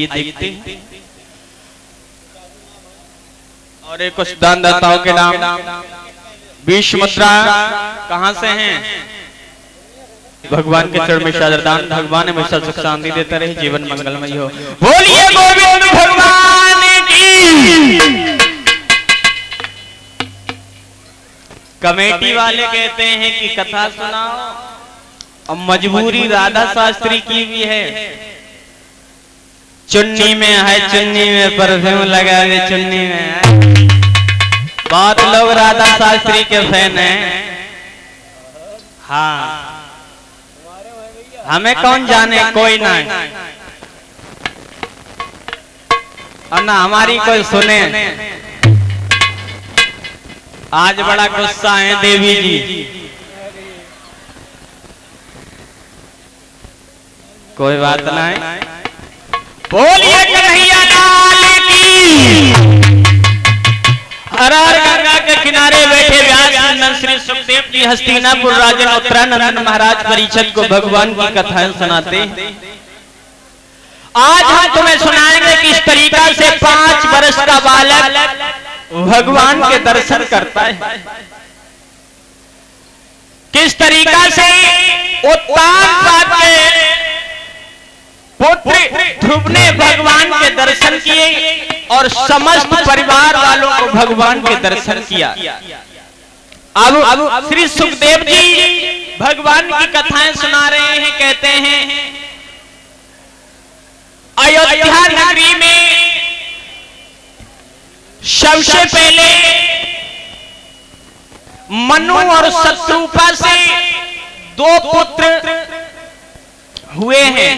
आइए देखते हैं। और एक कुछ दानदाताओं के नाम 20 मुद्रा कहां से हैं? भगवान के चरण में शादरदान। भगवान हमेशा सुख शांति देता रहे, जीवन मंगलमय हो। बोलिए गोविंद भगवान की। कमेटी वाले कहते हैं कि कथा सुनाओ, अब मजबूरी राधा शास्त्री की भी है। चुन्नी में है, चुन्नी में परफ्यूम लगा दे, चुन्नी में है। बहुत लोग राधा शास्त्री के फैन हैं। हाँ, हमें कौन जाने, कोई ना और ना हमारी कोई सुने। आज बड़ा गुस्सा है देवी जी। कोई बात नहीं। बोलिए कन्हैया लाल की। हर हर गंगा के किनारे बैठे व्यास नंदन श्री सुखदेव जी हस्तिनापुर राजन उत्तरानंद महाराज परीक्षित को भगवान की कथाएं सुनाते। आज हम तुम्हें सुनाएंगे किस तरीका से 5 वर्ष का बालक भगवान के दर्शन करता है, किस तरीका से उत्तान के पुत्र ध्रुव ने भगवान के दर्शन किए और समस्त परिवार वालों को भगवान के दर्शन किया। अब श्री सुखदेव जी भगवान की कथाएं सुना रहे हैं। कहते हैं अयोध्या नगरी में सबसे पहले मनु और शत्रुपा से 2 पुत्र हुए हैं,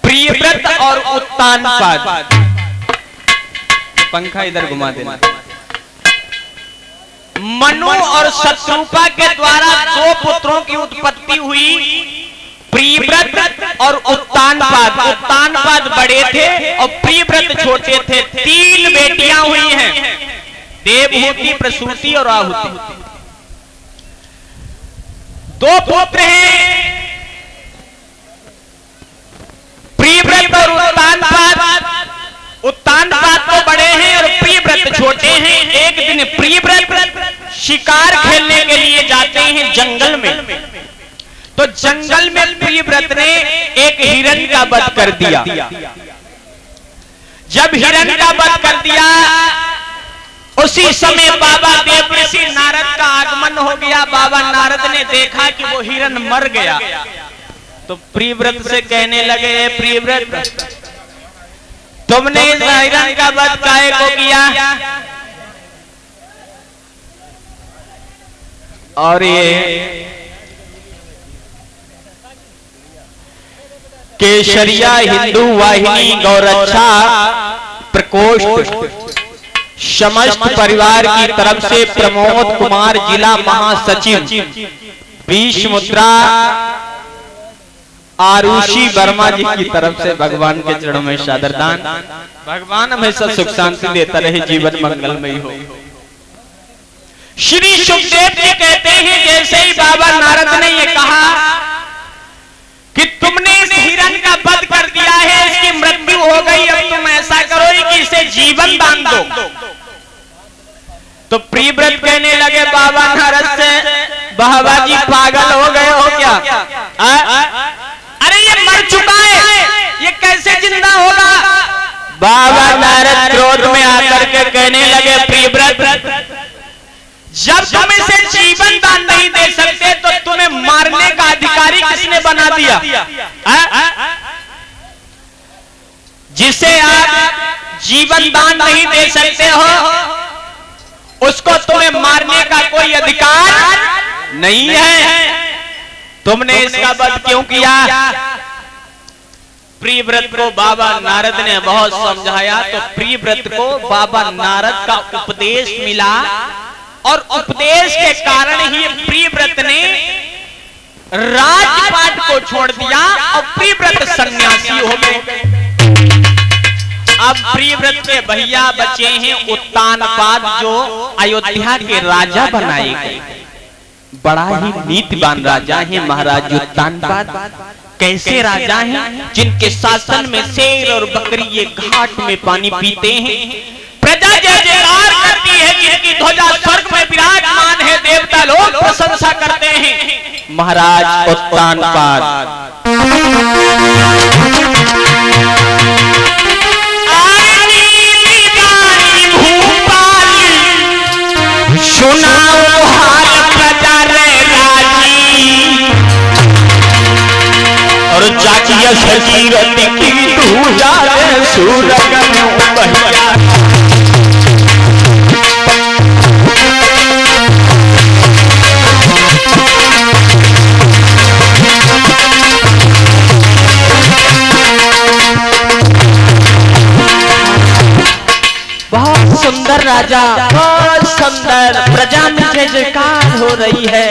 प्रियव्रत और उत्तानपाद। पंखा इधर घुमा देना। मनु और शत्रुपा के द्वारा 2 पुत्रों की उत्पत्ति हुई, प्रियव्रत और उत्तानपाद। उत्तानपाद बड़े थे और प्रियव्रत छोटे थे। 3 बेटियां हुई हैं, देवहूति, प्रसूति और आहुति। 2 पुत्र हैं, प्रियव्रत और उत्तानपाद। उत्तानपाद तो बड़े हैं और प्रियव्रत छोटे हैं। एक दिन प्रियव्रत शिकार खेलने के लिए जाते हैं जंगल में। तो जंगल में प्रियव्रत ने एक हिरण का वध कर दिया। जब हिरण का वध कर दिया, उसी समय बाबा देवर्षि नारद का आगमन हो गया। बाबा नारद ने देखा कि वो हिरण मर गया, तो प्रियव्रत से कहने लगे, प्रियव्रत तुमने इस हिरण का वध काहे को किया? और ये केसरिया हिंदू वाहिनी गौरक्षा प्रकोष्ठ समस्त परिवार की तरफ से प्रमोद कुमार जिला महासचिव 20 मुद्रा आरुषि वर्मा जी की तरफ से भगवान के चरणों में सादरदान। भगवान हमेशा सुख शांति देता रहे, जीवन मंगलमय हो। श्री सुखदेव जी कहते हैं जैसे ही बाबा नारद ने ये कहा कि तुमने इस हिरण का वध कर दिया है, इसकी मृत्यु हो गई, अब तुम ऐसा करो कि इसे जीवन दान दो। तो प्रियव्रत कहने लगे बाबा नारद से, बाबा जी पागल हो गए हो क्या? अरे ये मर चुका है, ये कैसे जिंदा होगा? बाबा नारद क्रोध में आकर के कहने लगे, प्रियव्रत जब तुम इसे जीवन दान नहीं दे सकते तो तुम्हें मारने का अधिकारी किसने बना दिया? जिसे आप जीवन दान नहीं दे सकते हो, उसको तुम्हें मारने का कोई अधिकार नहीं है। तुमने इसका वध क्यों किया? प्रियव्रत को बाबा नारद ने बहुत समझाया, तो प्रियव्रत को बाबा नारद का उपदेश मिला और उपदेश के कारण ही प्रियव्रत ने राजपाट को छोड़ दिया और प्रियव्रत सन्यासी हो गए। अब प्रियव्रत के भैया बचे हैं उत्तानपाद, जो अयोध्या के राजा बनाए गए। बड़ा ही नीतिवान राजा है महाराज उत्तानपाद। कैसे राजा हैं जिनके शासन में शेर और बकरी ये घाट में पानी पीते हैं। प्रजा जय जयकार करती है, जिनकी ध्वजा स्वर्ग में विराजमान है, देवता लोग प्रशंसा करते हैं। महाराज उत्तानपाद सुनाओ हाल प्रजा रे राजी, और जाकिया सजीरत की दूजा रे सूरग में बहिया। बहुत सुंदर राजा, बहुत सुंदर, प्रजा में जय जयकार हो रही है।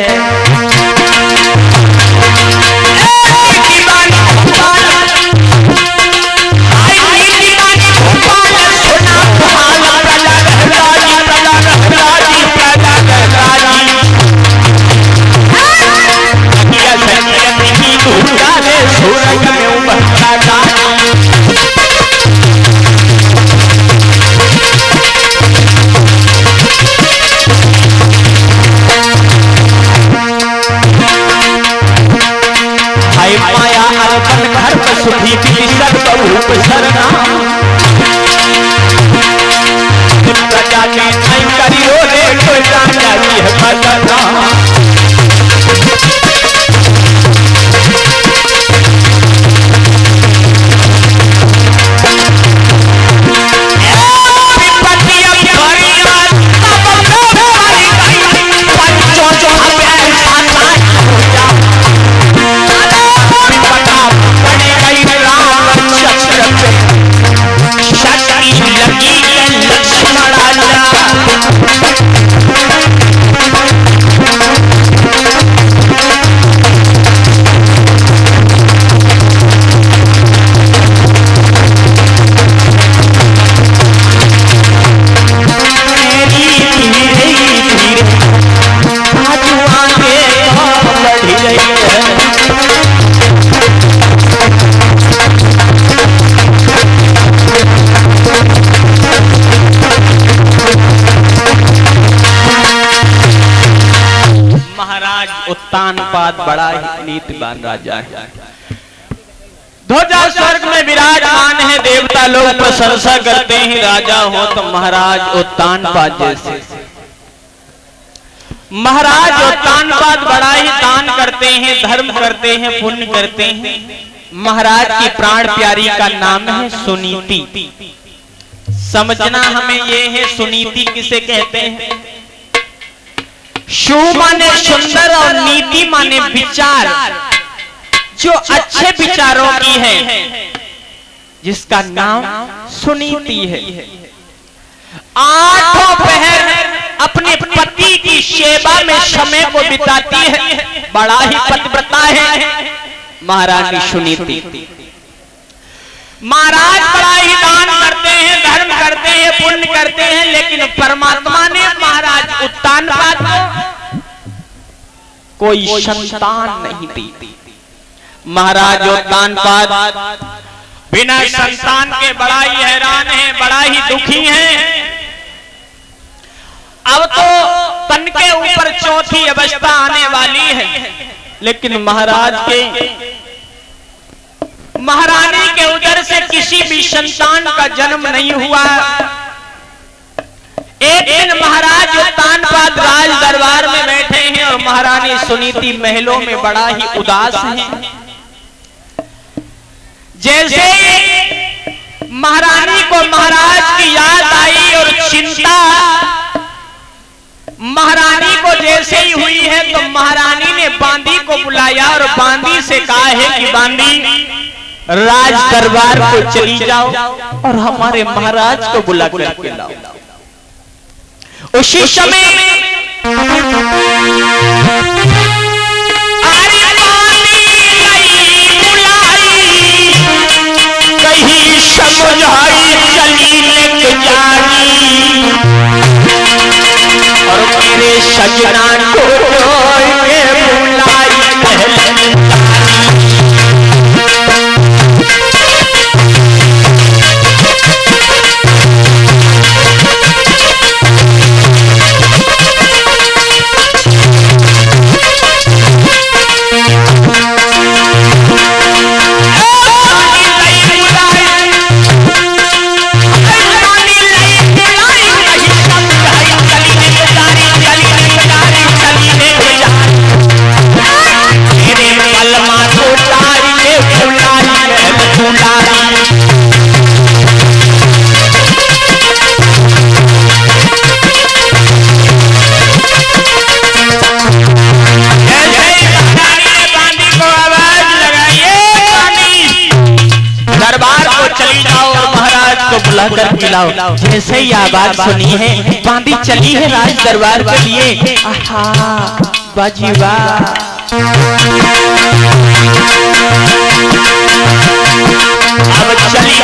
उत्तानपाद बड़ा ही नीतिवान राजा है। ध्वजा स्वर्ग में विराजमान है, देवता लोग प्रशंसा करते हैं। राजा हो तो महाराज उत्तानपाद जैसे। महाराज उत्तानपाद बड़ा ही दान करते हैं, धर्म करते हैं, पुण्य करते हैं। महाराज की प्राण प्यारी का नाम है सुनीति। समझना हमें ये है सुनीति किसे कहते हैं। शु माने सुंदर और नीति माने विचार, जो अच्छे विचारों की है, जिसका नाम सुनीति है। आठों पहर अपने पति की सेवा में समय को बिताती है, बड़ा ही पतिव्रता है महारानी सुनीति। महाराज बड़ा ही दान करते हैं, धर्म करते हैं, पुण्य करते हैं, लेकिन परमात्मा ने महाराज उत्तानपाद को कोई संतान नहीं दी। महाराज उत्तानपाद बिना संतान के बड़ा ही हैरान है, बड़ा ही दुखी है। अब तो तन के ऊपर चौथी अवस्था आने वाली है, लेकिन महारानी के उदर से किसी भी संतान का जन्म नहीं हुआ। एक दिन महाराज उत्तानपाद राज दरबार में बैठे हैं और महारानी सुनीति महलों में बड़ा ही उदास हैं। जैसे महारानी को महाराज की याद आई और चिंता महारानी को जैसे ही हुई है, तो महारानी ने बांदी को बुलाया और बांदी से कहा है कि बांदी राज दरबार को चली जाओ और हमारे महाराज को बुला के लाओ। उसी समय कहीं समझाई चली लेके जानी और मेरे सजना को के बुलाई पहले बुलाकर पिलाओ। जैसे ही आवाज सुनी है बांदी चली है राज दरबार के लिए। आहा बाजी वाह। अब चली